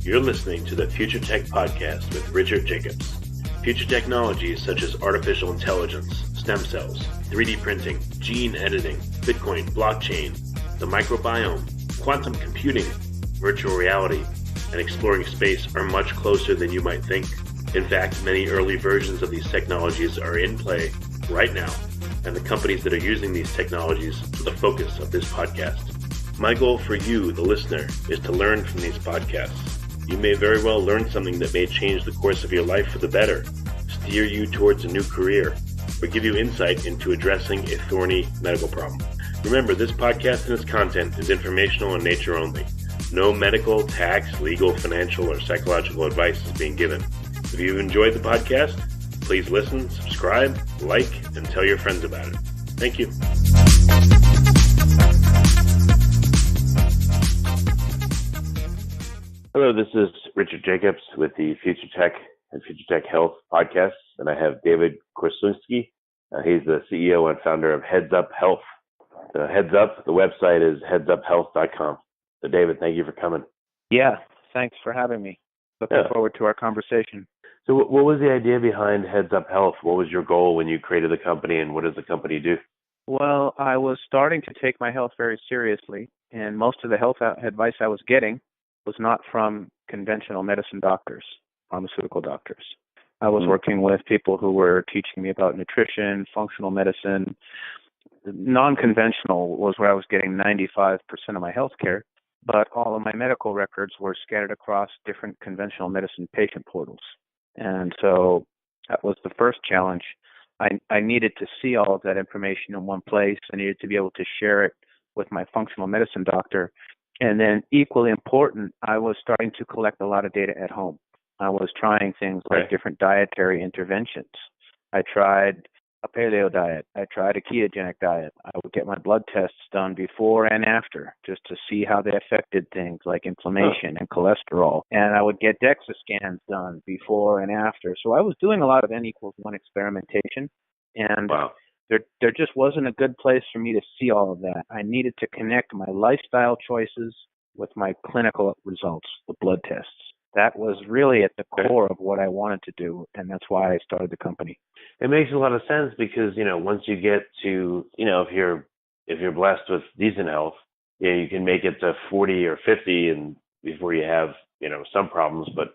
You're listening to the Future Tech Podcast with Richard Jacobs. Future technologies such as artificial intelligence, stem cells, 3D printing, gene editing, Bitcoin, blockchain, the microbiome, quantum computing, virtual reality, and exploring space are much closer than you might think. In fact, many early versions of these technologies are in play right now, and the companies that are using these technologies are the focus of this podcast. My goal for you, the listener, is to learn from these podcasts. You may very well learn something that may change the course of your life for the better, steer you towards a new career, or give you insight into addressing a thorny medical problem. Remember, this podcast and its content is informational in nature only. No medical, tax, legal, financial, or psychological advice is being given. If you've enjoyed the podcast, please listen, subscribe, like, and tell your friends about it. Thank you. Hello, this is Richard Jacobs with the Future Tech and Future Tech Health podcasts, and I have David Korsunsky. He's the CEO and founder of Heads Up Health. Heads Up, the website is headsuphealth.com. So, David, thank you for coming. Yeah, thanks for having me. Looking forward to our conversation. So what was the idea behind Heads Up Health? What was your goal when you created the company, and what does the company do? Well, I was starting to take my health very seriously, and most of the health advice I was getting was not from conventional medicine doctors, pharmaceutical doctors. I was working with people who were teaching me about nutrition, functional medicine. Non-conventional was where I was getting 95% of my health care, but all of my medical records were scattered across different conventional medicine patient portals. And so that was the first challenge. I needed to see all of that information in one place. I needed to be able to share it with my functional medicine doctor. And then equally important, I was starting to collect a lot of data at home. I was trying things like different dietary interventions. I tried a paleo diet. I tried a ketogenic diet. I would get my blood tests done before and after just to see how they affected things like inflammation and cholesterol. And I would get DEXA scans done before and after. So I was doing a lot of N=1 experimentation. And there just wasn't a good place for me to see all of that. I needed to connect my lifestyle choices with my clinical results, the blood tests. That was really at the core of what I wanted to do, and that's why I started the company. It makes a lot of sense because, once you get to, if you're blessed with decent health, you can make it to 40 or 50 and before you have, some problems. But,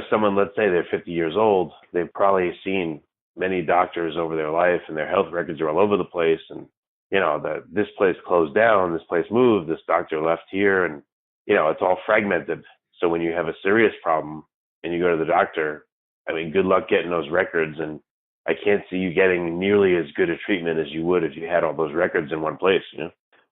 someone, let's say they're 50 years old, they've probably seen many doctors over their life and their health records are all over the place. And, this place closed down, this place moved, this doctor left here, and, it's all fragmented. So when you have a serious problem and you go to the doctor, good luck getting those records. And I can't see you getting nearly as good a treatment as you would if you had all those records in one place,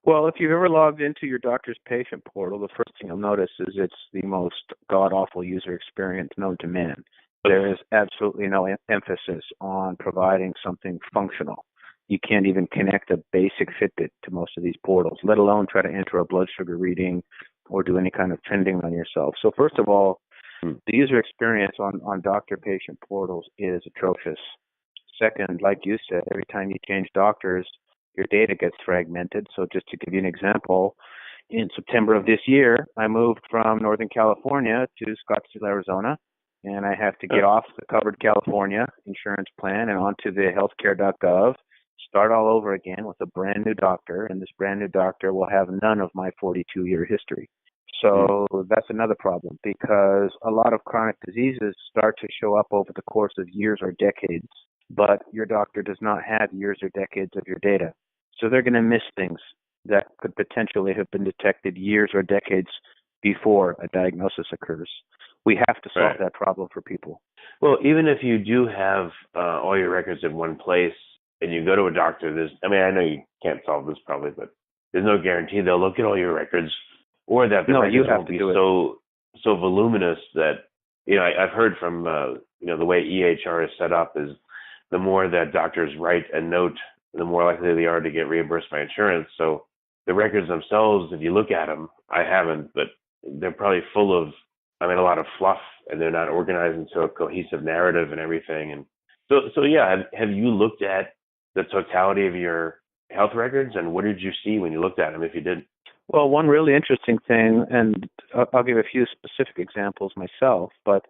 Well, if you've ever logged into your doctor's patient portal, the first thing you'll notice is it's the most god-awful user experience known to man. There is absolutely no emphasis on providing something functional. You can't even connect a basic Fitbit to most of these portals, let alone try to enter a blood sugar reading or do any kind of trending on yourself. So first of all, the user experience on doctor-patient portals is atrocious. Second, like you said, every time you change doctors, your data gets fragmented. So just to give you an example, in September of this year, I moved from Northern California to Scottsdale, Arizona, and I have to get off the covered California insurance plan and onto the healthcare.gov, start all over again with a brand new doctor, and this brand new doctor will have none of my 42-year history. So that's another problem because a lot of chronic diseases start to show up over the course of years or decades, but your doctor does not have years or decades of your data. So they're going to miss things that could potentially have been detected years or decades before a diagnosis occurs. We have to solve that problem for people. Well, even if you do have all your records in one place and you go to a doctor, I know you can't solve this probably, but there's no guarantee they'll look at all your records or that the records will be so voluminous that, I've heard from, the way EHR is set up is the more that doctors write a note, the more likely they are to get reimbursed by insurance. So the records themselves, if you look at them, I haven't, but they're probably full of, a lot of fluff, and they're not organized into a cohesive narrative and everything. And so have you looked at the totality of your health records, and what did you see when you looked at them, if you did? Well, one really interesting thing, and I'll give a few specific examples myself, but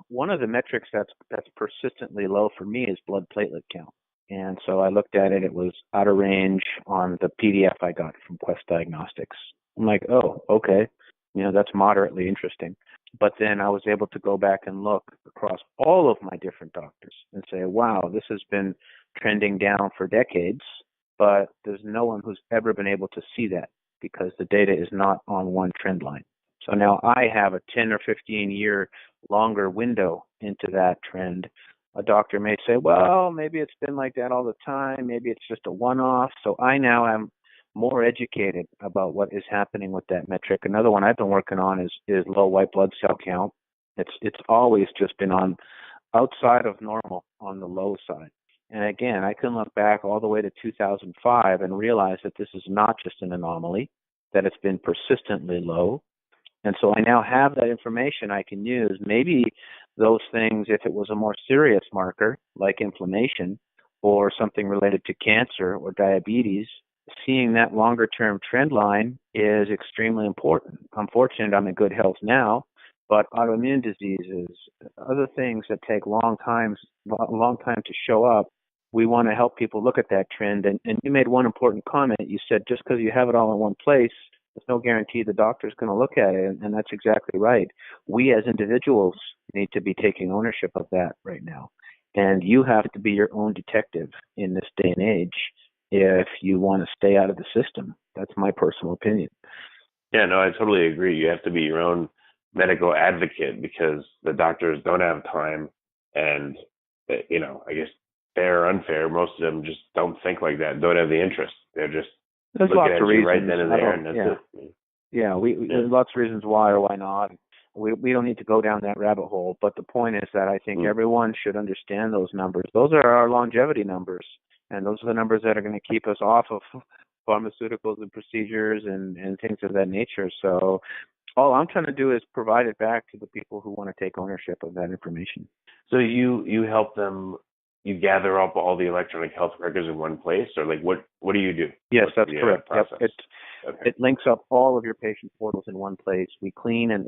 one of the metrics that's persistently low for me is blood platelet count. And so I looked at it, it was out of range on the PDF I got from Quest Diagnostics. I'm like, oh, okay, that's moderately interesting. But then I was able to go back and look across all of my different doctors and say, wow, this has been trending down for decades, but there's no one who's ever been able to see that because the data is not on one trend line. So now I have a 10 or 15 year longer window into that trend. A doctor may say, well, maybe it's been like that all the time. Maybe it's just a one-off. So I now am more educated about what is happening with that metric. Another one I've been working on is low white blood cell count. It's always just been on outside of normal on the low side. And again, I can look back all the way to 2005 and realize that this is not just an anomaly, that it's been persistently low. And so I now have that information I can use. Maybe those things, if it was a more serious marker like inflammation or something related to cancer or diabetes, seeing that longer term trend line is extremely important. I'm fortunate I'm in good health now, but autoimmune diseases, other things that take a long time to show up, we want to help people look at that trend. And you made one important comment. You said just because you have it all in one place, there's no guarantee the doctor's going to look at it, and that's exactly right. We as individuals need to be taking ownership of that right now. And you have to be your own detective in this day and age if you want to stay out of the system. That's my personal opinion. Yeah, no, I totally agree. You have to be your own medical advocate because the doctors don't have time, and I guess fair or unfair, most of them just don't think like that, don't have the interest. They're just there's lots of reasons right then and there, and that's it. Yeah, there's lots of reasons why or why not. We don't need to go down that rabbit hole, but the point is that I think everyone should understand those numbers. Those are our longevity numbers, and those are the numbers that are going to keep us off of pharmaceuticals and procedures and things of that nature. So all I'm trying to do is provide it back to the people who want to take ownership of that information. So you help them, you gather up all the electronic health records in one place, or like what do you do? Yes, that's correct. Process? Yep. It links up all of your patient portals in one place. We clean, and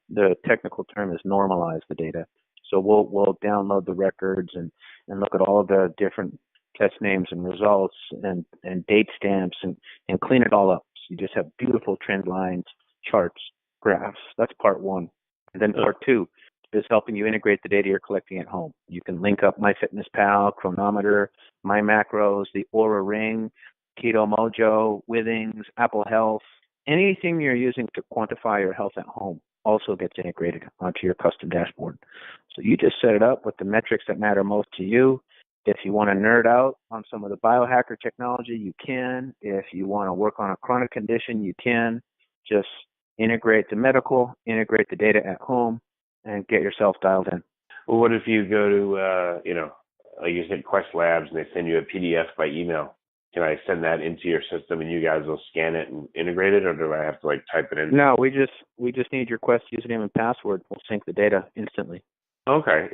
the technical term is normalize the data. So we'll download the records and look at all of the different test names and results and date stamps and clean it all up. So you just have beautiful trend lines, charts, graphs. That's part one. And then part two is helping you integrate the data you're collecting at home. You can link up MyFitnessPal, Chronometer, My Macros, the Aura Ring, Keto Mojo, Withings, Apple Health. Anything you're using to quantify your health at home also gets integrated onto your custom dashboard. So you just set it up with the metrics that matter most to you. If you want to nerd out on some of the biohacker technology, you can. If you want to work on a chronic condition, you can. Just integrate the medical, integrate the data at home, and get yourself dialed in. Well, what if you go to, like you said, Quest Labs, and they send you a PDF by email? Can I send that into your system and you guys will scan it and integrate it, or do I have to type it in? No, we just need your Quest username and password. We'll sync the data instantly. Okay.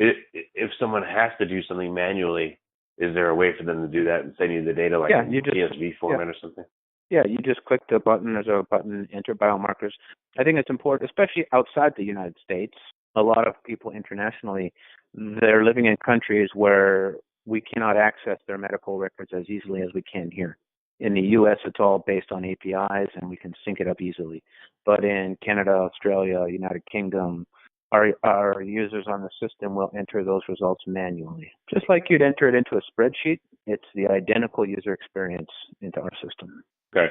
If someone has to do something manually, is there a way for them to do that and send you the data in CSV format or something? Yeah, you just click the button. There's a button, enter biomarkers. I think it's important, especially outside the United States. A lot of people internationally, they're living in countries where we cannot access their medical records as easily as we can here. In the U.S., it's all based on APIs, and we can sync it up easily. But in Canada, Australia, United Kingdom, our users on the system will enter those results manually. Just like you'd enter it into a spreadsheet, it's the identical user experience into our system. Okay.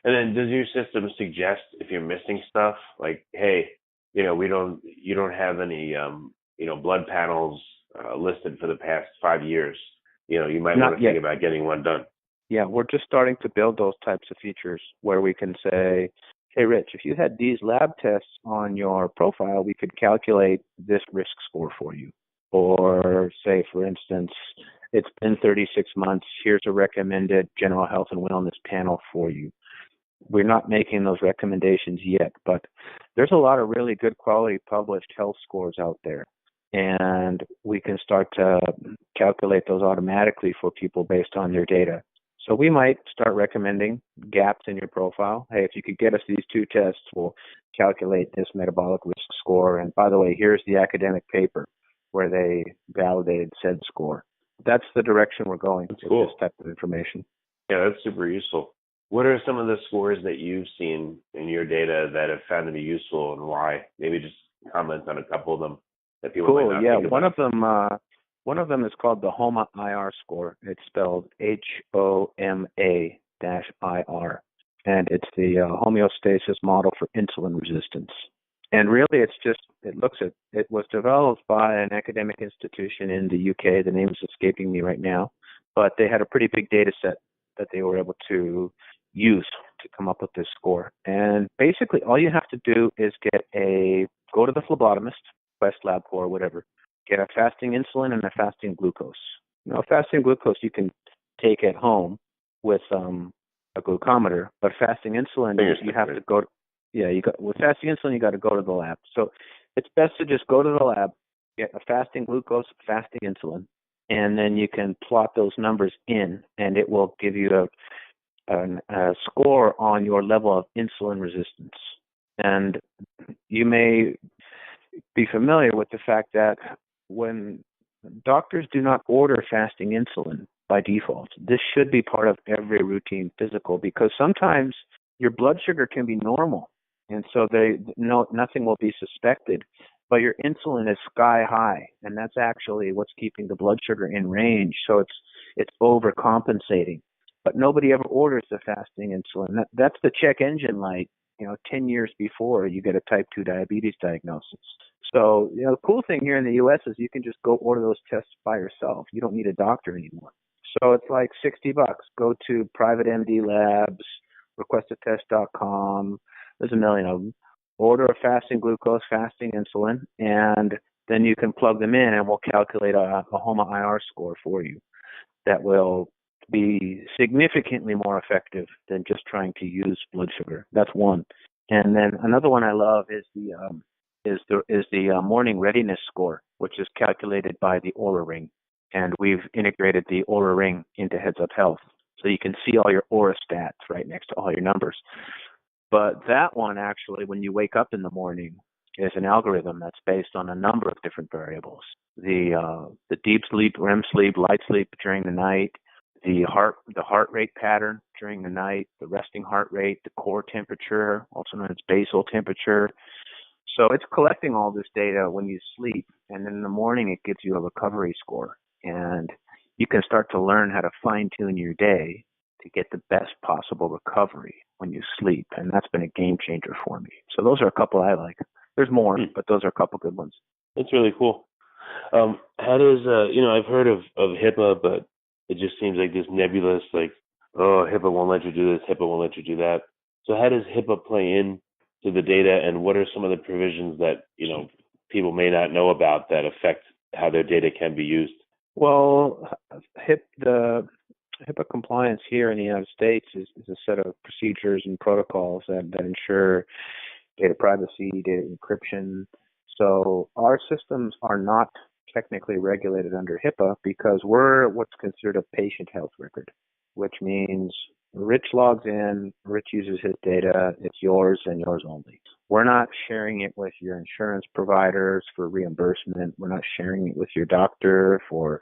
And then does your system suggest if you're missing stuff, like, hey, you don't have any, blood panels listed for the past 5 years. You might want to think about getting one done. Yeah, we're just starting to build those types of features where we can say, hey, Rich, if you had these lab tests on your profile, we could calculate this risk score for you. Or say, for instance, it's been 36 months. Here's a recommended general health and wellness panel for you. We're not making those recommendations yet, but there's a lot of really good quality published health scores out there. And we can start to calculate those automatically for people based on their data. So we might start recommending gaps in your profile. Hey, if you could get us these 2 tests, we'll calculate this metabolic risk score. And by the way, here's the academic paper where they validated said score. That's the direction we're going with cool. this type of information. Yeah, that's super useful. What are some of the scores that you've seen in your data that have found to be useful and why? Maybe just comment on a couple of them that people might not think about. One of them is called the HOMA-IR score. It's spelled HOMA-IR, and it's the homeostasis model for insulin resistance. And really, it was developed by an academic institution in the UK. The name is escaping me right now, but they had a pretty big data set that they were able to use to come up with this score. And basically, all you have to do is go to the phlebotomist, Quest Lab or whatever, get a fasting insulin and a fasting glucose. Fasting glucose you can take at home with a glucometer, but fasting insulin you have to go. With fasting insulin you got to go to the lab. So it's best to just go to the lab, get a fasting glucose, fasting insulin, and then you can plot those numbers in, and it will give you a score on your level of insulin resistance. And you may be familiar with the fact that when doctors do not order fasting insulin by default, this should be part of every routine physical, because sometimes your blood sugar can be normal, and so nothing will be suspected, but your insulin is sky high, and that's actually what's keeping the blood sugar in range. So it's overcompensating. But nobody ever orders the fasting insulin. That's the check engine light, 10 years before you get a type 2 diabetes diagnosis. So, the cool thing here in the U.S. is you can just go order those tests by yourself. You don't need a doctor anymore. So it's like $60. Go to private MD labs, requestatest.com. There's a million of them. Order a fasting glucose, fasting insulin, and then you can plug them in, and we'll calculate a HOMA-IR score for you that will be significantly more effective than just trying to use blood sugar. That's one. And then another one I love is the morning readiness score, which is calculated by the Oura Ring. And we've integrated the Oura Ring into Heads Up Health, so you can see all your Oura stats right next to all your numbers. But that one, actually, when you wake up in the morning, is an algorithm that's based on a number of different variables. The deep sleep, REM sleep, light sleep during the night, the heart rate pattern during the night, the resting heart rate, the core temperature, also known as basal temperature. So it's collecting all this data when you sleep, and then in the morning it gives you a recovery score. And you can start to learn how to fine-tune your day to get the best possible recovery when you sleep. And that's been a game changer for me. So those are a couple I like. There's more, but those are a couple good ones. That's really cool. How does, I've heard of HIPAA, but it just seems like this nebulous, HIPAA won't let you do this, HIPAA won't let you do that. So how does HIPAA play in to the data, and what are some of the provisions that, people may not know about that affect how their data can be used? Well, the HIPAA compliance here in the United States is a set of procedures and protocols that ensure data privacy, data encryption. So our systems are not technically regulated under HIPAA because we're what's considered a patient health record, which means Rich logs in, Rich uses his data, it's yours and yours only. We're not sharing it with your insurance providers for reimbursement. We're not sharing it with your doctor for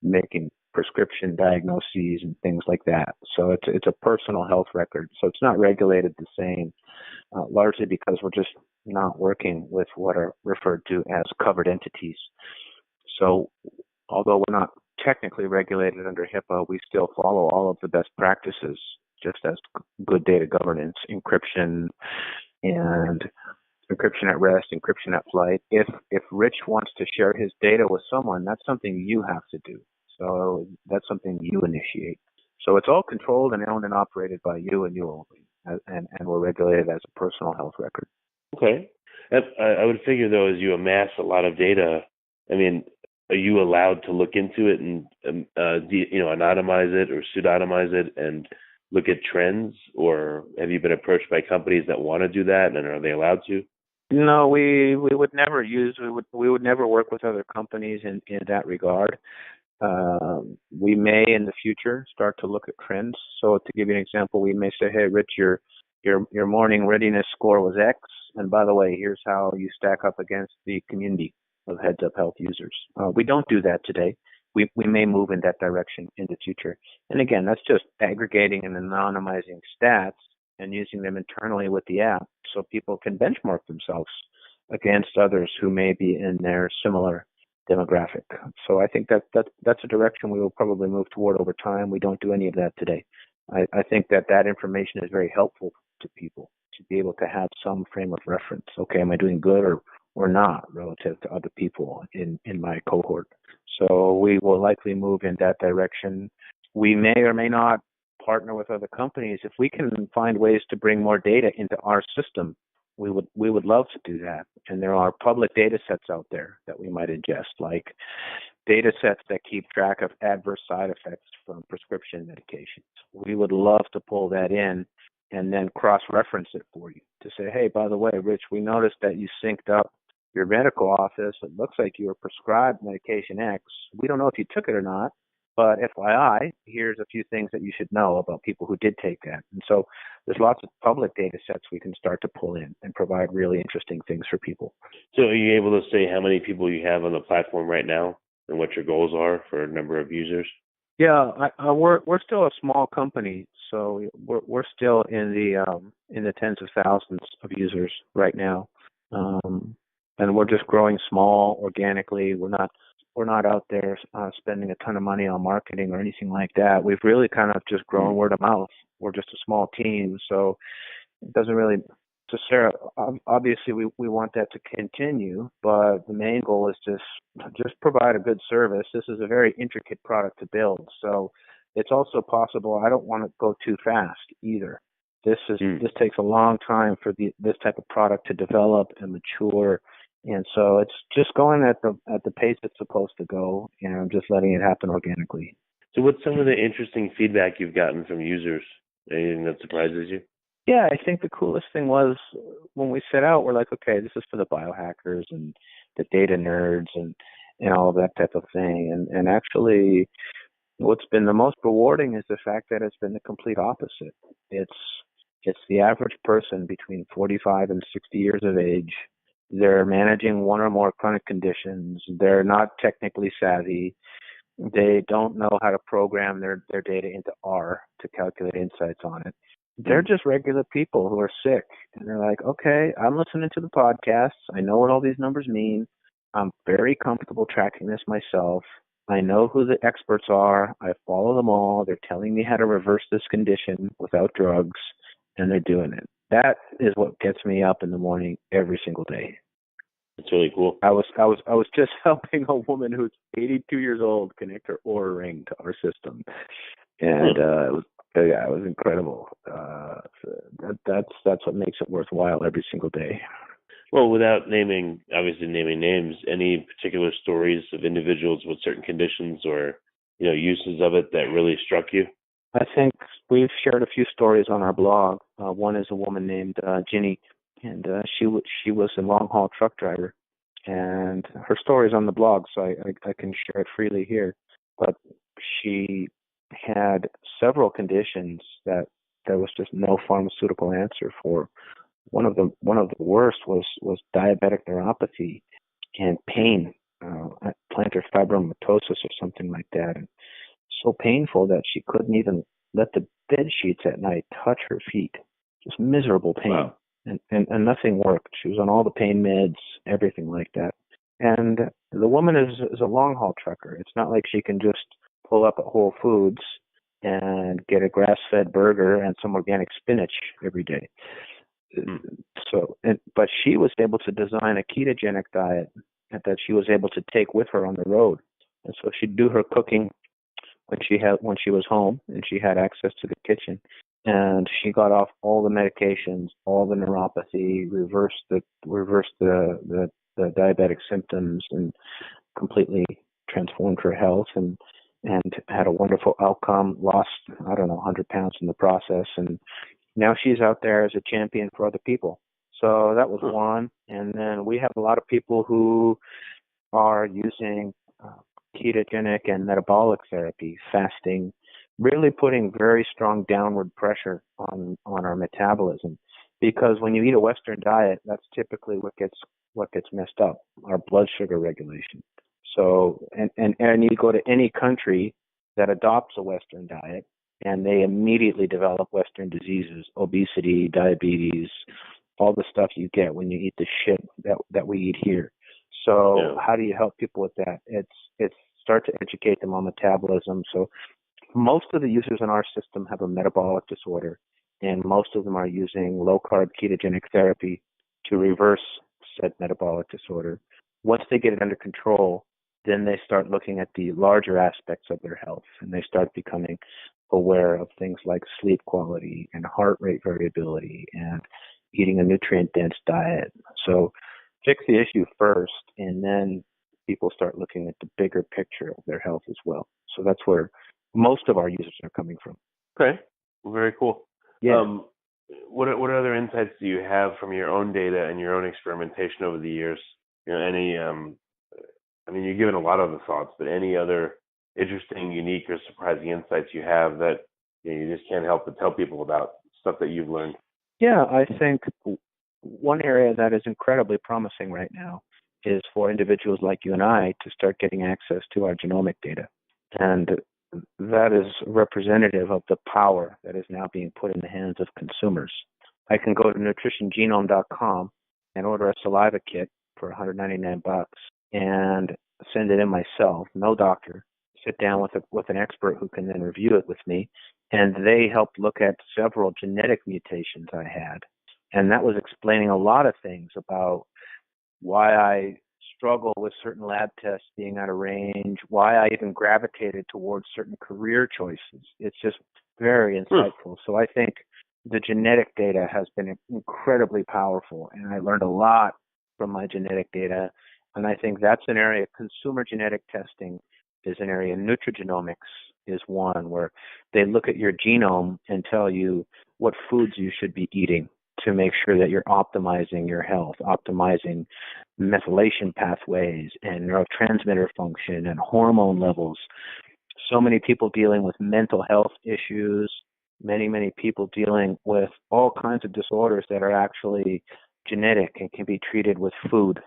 making prescription diagnoses and things like that. So it's a personal health record. So it's not regulated the same, largely because we're just not working with what are referred to as covered entities. So although we're not technically regulated under HIPAA, we still follow all of the best practices, just as good data governance, encryption, and encryption at rest, encryption at flight. If Rich wants to share his data with someone, that's something you have to do. So that's something you initiate. So it's all controlled and owned and operated by you and you only, and we're regulated as a personal health record. Okay. I would figure, though, as you amass a lot of data, are you allowed to look into it and anonymize it or pseudonymize it and look at trends, or have you been approached by companies that want to do that, and are they allowed to? No, we would never work with other companies in that regard. We may in the future start to look at trends. So to give you an example, we may say, hey, Rich, your morning readiness score was X, and by the way, here's how you stack up against the community of Heads Up Health users. We don't do that today. We may move in that direction in the future. And again, that's just aggregating and anonymizing stats and using them internally with the app so people can benchmark themselves against others who may be in their similar demographic. So I think that's a direction we will probably move toward over time. We don't do any of that today. I think that information is very helpful to people to be able to have some frame of reference. Okay, am I doing good or not relative to other people in my cohort? So we will likely move in that direction. We may or may not partner with other companies. If we can find ways to bring more data into our system, we would love to do that. And there are public data sets out there that we might ingest, like data sets that keep track of adverse side effects from prescription medications. We would love to pull that in and then cross-reference it for you to say, hey, by the way, Rich, we noticed that you synced up your medical office. It looks like you were prescribed medication X. We don't know if you took it or not, but FYI, here's a few things that you should know about people who did take that. And so there's lots of public data sets we can start to pull in and provide really interesting things for people. So are you able to say how many people you have on the platform right now and what your goals are for a number of users? Yeah, we're still a small company, so we're still in the tens of thousands of users right now, and we're just growing small organically. We're not out there spending a ton of money on marketing or anything like that. We've really kind of just grown word of mouth. We're just a small team, so it doesn't really. So Sarah, obviously we want that to continue, but the main goal is just provide a good service. This is a very intricate product to build, so it's also possible. I don't want to go too fast either. This takes a long time for this type of product to develop and mature, and so it's just going at the pace it's supposed to go, and I'm just letting it happen organically. So what's some of the interesting feedback you've gotten from users? Anything that surprises you? Yeah, I think the coolest thing was when we set out, we're like, okay, this is for the biohackers and the data nerds and all of that type of thing. And actually, what's been the most rewarding is the fact that it's been the complete opposite. It's the average person between 45 and 60 years of age. They're managing one or more chronic conditions. They're not technically savvy. They don't know how to program their data into R to calculate insights on it. They're just regular people who are sick, and they're like, okay, I'm listening to the podcasts. I know what all these numbers mean. I'm very comfortable tracking this myself. I know who the experts are. I follow them all. They're telling me how to reverse this condition without drugs, and they're doing it. That is what gets me up in the morning every single day. It's really cool. I was just helping a woman who's 82 years old connect her Oura Ring to our system, and it was incredible. That's what makes it worthwhile every single day. Well, without naming names, any particular stories of individuals with certain conditions or uses of it that really struck you? I think we've shared a few stories on our blog. One is a woman named Ginny, and she was a long haul truck driver, and her story is on the blog, so I can share it freely here. But she had several conditions that there was just no pharmaceutical answer for. One of the worst was diabetic neuropathy and pain, plantar fibromatosis or something like that. And so painful that she couldn't even let the bed sheets at night touch her feet. Just miserable pain. Wow. And nothing worked. She was on all the pain meds, everything like that. And the woman is a long haul trucker. It's not like she can just pull up at Whole Foods and get a grass-fed burger and some organic spinach every day. But she was able to design a ketogenic diet that she was able to take with her on the road. And so she'd do her cooking when she was home and she had access to the kitchen. And she got off all the medications, all the neuropathy, reversed the diabetic symptoms, and completely transformed her health and had a wonderful outcome. Lost 100 pounds in the process, and now she's out there as a champion for other people. So that was one. And then we have a lot of people who are using ketogenic and metabolic therapy, fasting, really putting very strong downward pressure on our metabolism. Because when you eat a Western diet, that's typically what gets messed up, our blood sugar regulation. So, and you go to any country that adopts a Western diet, and they immediately develop Western diseases, obesity, diabetes, all the stuff you get when you eat the shit that we eat here. So how do you help people with that? It's start to educate them on metabolism. So most of the users in our system have a metabolic disorder, and most of them are using low-carb ketogenic therapy to reverse said metabolic disorder. Once they get it under control, then they start looking at the larger aspects of their health, and they start becoming aware of things like sleep quality and heart rate variability and eating a nutrient-dense diet. So fix the issue first, and then people start looking at the bigger picture of their health as well. So that's where most of our users are coming from. Okay, very cool. Yeah. What other insights do you have from your own data and your own experimentation over the years? Any I mean, you're giving a lot of the thoughts, but any other interesting, unique, or surprising insights you have that you just can't help but tell people about, stuff that you've learned? Yeah, I think one area that is incredibly promising right now is for individuals like you and I to start getting access to our genomic data. And that is representative of the power that is now being put in the hands of consumers. I can go to nutritiongenome.com and order a saliva kit for $199 and send it in myself, no doctor, sit down with an expert who can then review it with me, and they helped look at several genetic mutations I had. And that was explaining a lot of things about why I struggle with certain lab tests being out of range, why I even gravitated towards certain career choices. It's just very insightful. So I think the genetic data has been incredibly powerful, and I learned a lot from my genetic data. And I think that's an area, consumer genetic testing is an area. Nutrigenomics is one where they look at your genome and tell you what foods you should be eating to make sure that you're optimizing your health, optimizing methylation pathways and neurotransmitter function and hormone levels. So many people dealing with mental health issues, many people dealing with all kinds of disorders that are actually genetic and can be treated with food.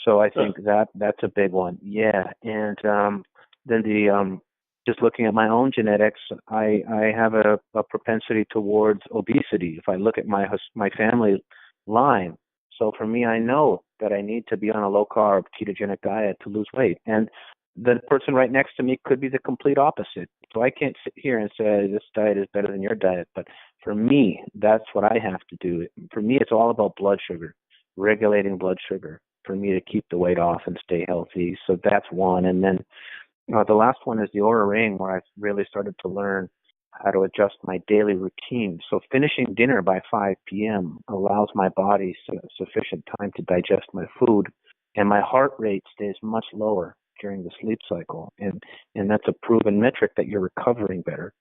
So I think that's a big one. Yeah. And then just looking at my own genetics, I have a propensity towards obesity. If I look at my family line, so for me, I know that I need to be on a low-carb ketogenic diet to lose weight. And the person right next to me could be the complete opposite. So I can't sit here and say this diet is better than your diet. But for me, that's what I have to do. For me, it's all about blood sugar, regulating blood sugar for me to keep the weight off and stay healthy. So that's one. And then the last one is the Oura Ring, where I've really started to learn how to adjust my daily routine. So finishing dinner by 5 p.m. allows my body sufficient time to digest my food, and my heart rate stays much lower during the sleep cycle. And that's a proven metric that you're recovering better.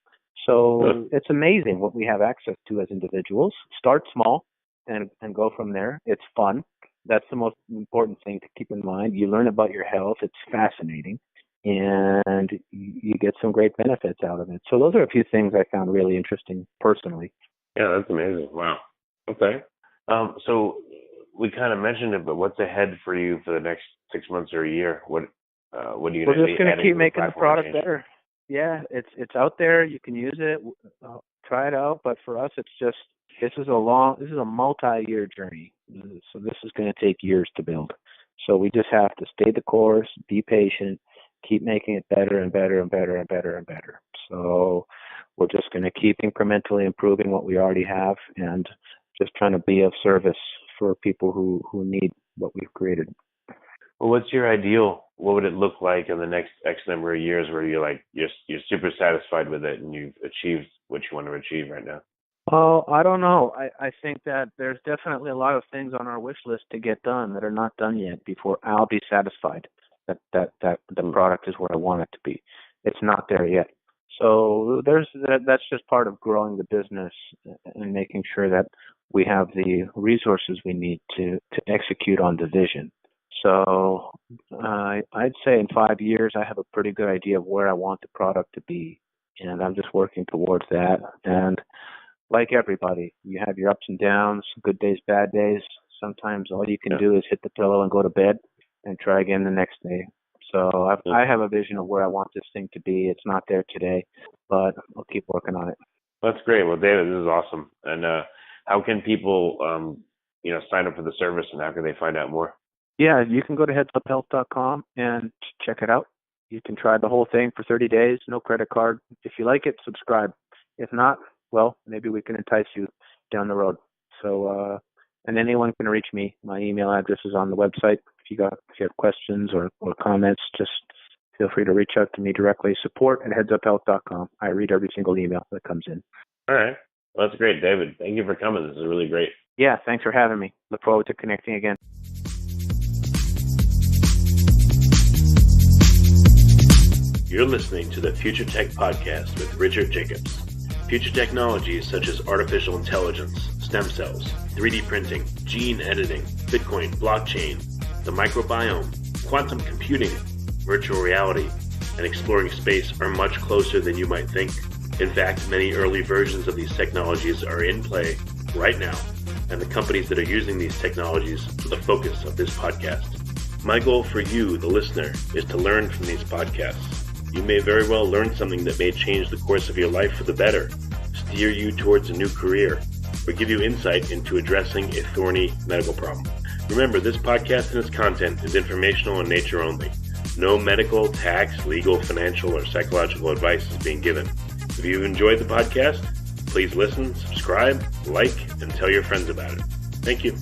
So it's amazing what we have access to as individuals. Start small and go from there. It's fun. That's the most important thing to keep in mind. You learn about your health. It's fascinating. And you get some great benefits out of it. So those are a few things I found really interesting personally. Yeah, that's amazing. Wow. Okay. So we kind of mentioned it, but what's ahead for you for the next 6 months or a year? What are you going to be? We're just going to keep making the product better. Yeah, it's out there. You can use it. Try it out. But for us, it's just this is a multi-year journey. So this is going to take years to build. So we just have to stay the course, be patient, keep making it better and better and better and better and better. So we're just going to keep incrementally improving what we already have and just trying to be of service for people who need what we've created. Well, what's your ideal? What would it look like in the next X number of years where you're super satisfied with it and you've achieved what you want to achieve right now? Oh, I don't know. I think that there's definitely a lot of things on our wish list to get done that are not done yet before I'll be satisfied that the product is where I want it to be. It's not there yet. So that's just part of growing the business and making sure that we have the resources we need to execute on the vision. So I'd say in 5 years, I have a pretty good idea of where I want the product to be. And I'm just working towards that. And like everybody, you have your ups and downs, good days, bad days. Sometimes all you can do is hit the pillow and go to bed and try again the next day. So I have a vision of where I want this thing to be. It's not there today, but I'll keep working on it. That's great. Well, David, this is awesome. And how can people, sign up for the service, and how can they find out more? Yeah, you can go to headsuphealth.com and check it out. You can try the whole thing for 30 days, no credit card. If you like it, subscribe. If not, well, maybe we can entice you down the road. So, and anyone can reach me. My email address is on the website. If you have questions or comments, just feel free to reach out to me directly. support@headsuphealth.com. I read every single email that comes in. All right. Well, that's great, David. Thank you for coming. This is really great. Yeah, thanks for having me. Look forward to connecting again. You're listening to the Future Tech Podcast with Richard Jacobs. Future technologies such as artificial intelligence, stem cells, 3D printing, gene editing, Bitcoin, blockchain, the microbiome, quantum computing, virtual reality, and exploring space are much closer than you might think. In fact, many early versions of these technologies are in play right now, and the companies that are using these technologies are the focus of this podcast. My goal for you, the listener, is to learn from these podcasts. You may very well learn something that may change the course of your life for the better, steer you towards a new career, or give you insight into addressing a thorny medical problem. Remember, this podcast and its content is informational in nature only. No medical, tax, legal, financial, or psychological advice is being given. If you've enjoyed the podcast, please listen, subscribe, like, and tell your friends about it. Thank you.